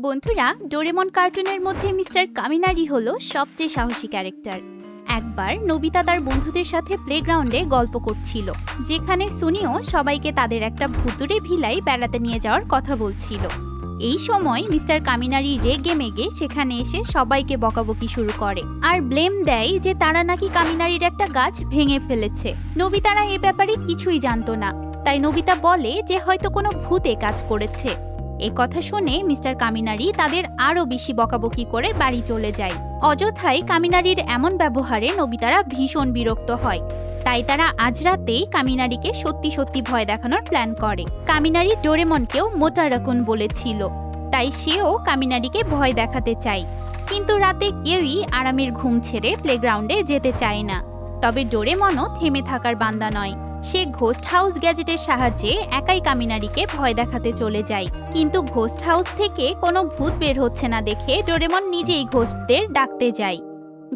বন্ধুরা, ডোরেমন কার্টুনের মধ্যে মিস্টার কামিনারি হলো সবচেয়ে সাহসী ক্যারেক্টার। একবার নোবিতা তার বন্ধুদের সাথে প্লেগ্রাউন্ডে গল্প করছিল, যেখানে সুনিও সবাইকে তাদের একটা ভুতুড়ে ভিলায় বেড়াতে নিয়ে যাওয়ার কথা বলছিল। এই সময় মিস্টার কামিনারি রেগে মেগে সেখানে এসে সবাইকে বকাবকি শুরু করে আর ব্লেম দেয় যে তারা নাকি কামিনারির একটা গাছ ভেঙে ফেলেছে। নোবিতারা এ ব্যাপারে কিছুই জানতো না, তাই নোবিতা বলে যে হয়তো কোনো ভূতে কাজ করেছে। এ কথা শুনে মিস্টার কামিনারি তাদের আরও বেশি বকাবকি করে বাড়ি চলে যায়। অযথাই কামিনারির এমন ব্যবহারে নোবিতারা ভীষণ বিরক্ত হয়, তাই তারা আজ রাতেই কামিনারিকে সত্যি সত্যি ভয় দেখানোর প্ল্যান করে। কামিনারি ডোরেমনকেও মোটা রাকুন বলেছিল, তাই সেও কামিনারিকে ভয় দেখাতে চায়। কিন্তু রাতে কেউই আরামের ঘুম ছেড়ে প্লেগ্রাউন্ডে যেতে চায় না। তবে ডোরেমনও থেমে থাকার বান্দা নয়। সে ঘোস্ট হাউস গ্যাজেটের সাহায্যে একাই কামিনারিকে ভয় দেখাতে চলে যায়। কিন্তু ঘোস্ট হাউস থেকে কোনো ভূত বের হচ্ছে না দেখে ডোরেমন নিজেই ঘোস্টদের ডাকতে যায়।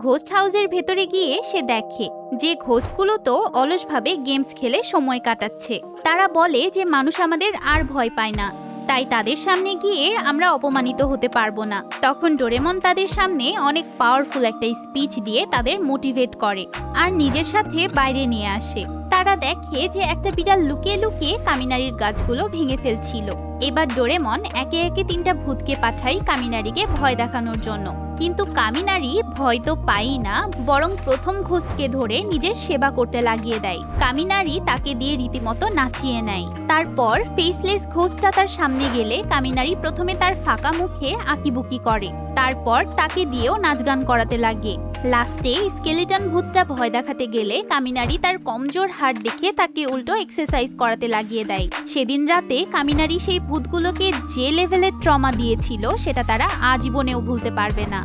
ঘোস্ট হাউসের ভেতরে গিয়ে সে দেখে যে ঘোস্টগুলো তো অলসভাবে গেমস খেলে সময় কাটাচ্ছে। তারা বলে যে মানুষ আমাদের আর ভয় পায় না, তাই তাদের সামনে গিয়ে আমরা অপমানিত হতে পারবো না। তখন ডোরেমন তাদের সামনে অনেক পাওয়ারফুল একটা স্পিচ দিয়ে তাদের মোটিভেট করে আর নিজের সাথে বাইরে নিয়ে আসে। তারা দেখে যে একটা বিড়াল লুকিয়ে লুকিয়ে কামিনারির গাছগুলো ভেঙে ফেলছিল। এবার ডোরেমন একে একে 3টা ভূতকে পাঠায় কামিনারিকে ভয় দেখানোর জন্য। কিন্তু কামিনারি ভয় তো পাই না, বরং প্রথম ঘোস্টকে ধরে নিজের সেবা করতে লাগিয়ে দেয়। কামিনারি তাকে দিয়ে রীতিমতো নাচিয়ে নেয়। তারপর ফেসলেস ঘোস্টটা তার সামনে গেলে কামিনারি প্রথমে তার ফাঁকা মুখে আঁকিবুকি করে, তারপর তাকে দিয়েও নাচ গান করাতে লাগে। লাস্টে স্কেলিটন ভূতটা ভয় দেখাতে গেলে কামিনারি তার কমজোর হাড় দেখে তাকে উল্টো এক্সারসাইজ করাতে লাগিয়ে দেয়। সেদিন রাতে কামিনারি সেই ভূতগুলোকে যে লেভেলের ট্রমা দিয়েছিল সেটা তারা আজীবনেও ভুলতে পারবে না।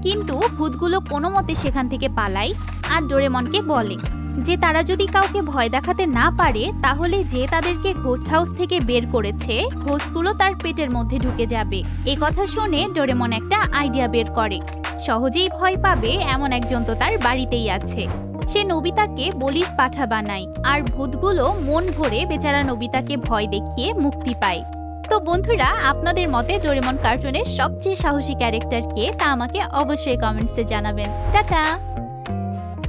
কিন্তু ভূতগুলো কোনো মতে সেখান থেকে পালায় আর ডোরেমনকে বলে যে তারা যদি কাউকে ভয় দেখাতে না পারে তাহলে যে তাদেরকে ঘোস্ট হাউস থেকে বের করেছে ঘোস্টগুলো তার পেটের মধ্যে ঢুকে যাবে। এ কথা শুনে ডোরেমন একটা আইডিয়া বের করে। সহজেই ভয় পাবে এমন একজন তো তার বাড়িতেই আছে। সে নোবিতাকে বলির পাঠা বানায় আর ভূতগুলো মন ভরে বেচারা নোবিতাকে ভয় দেখিয়ে মুক্তি পায়। তো বন্ধুরা, আপনাদের মতে ডোরেমন কার্টুনের সবচেয়ে সাহসী ক্যারেক্টার কে তা আমাকে অবশ্যই কমেন্টসে জানাবেন। টাটা।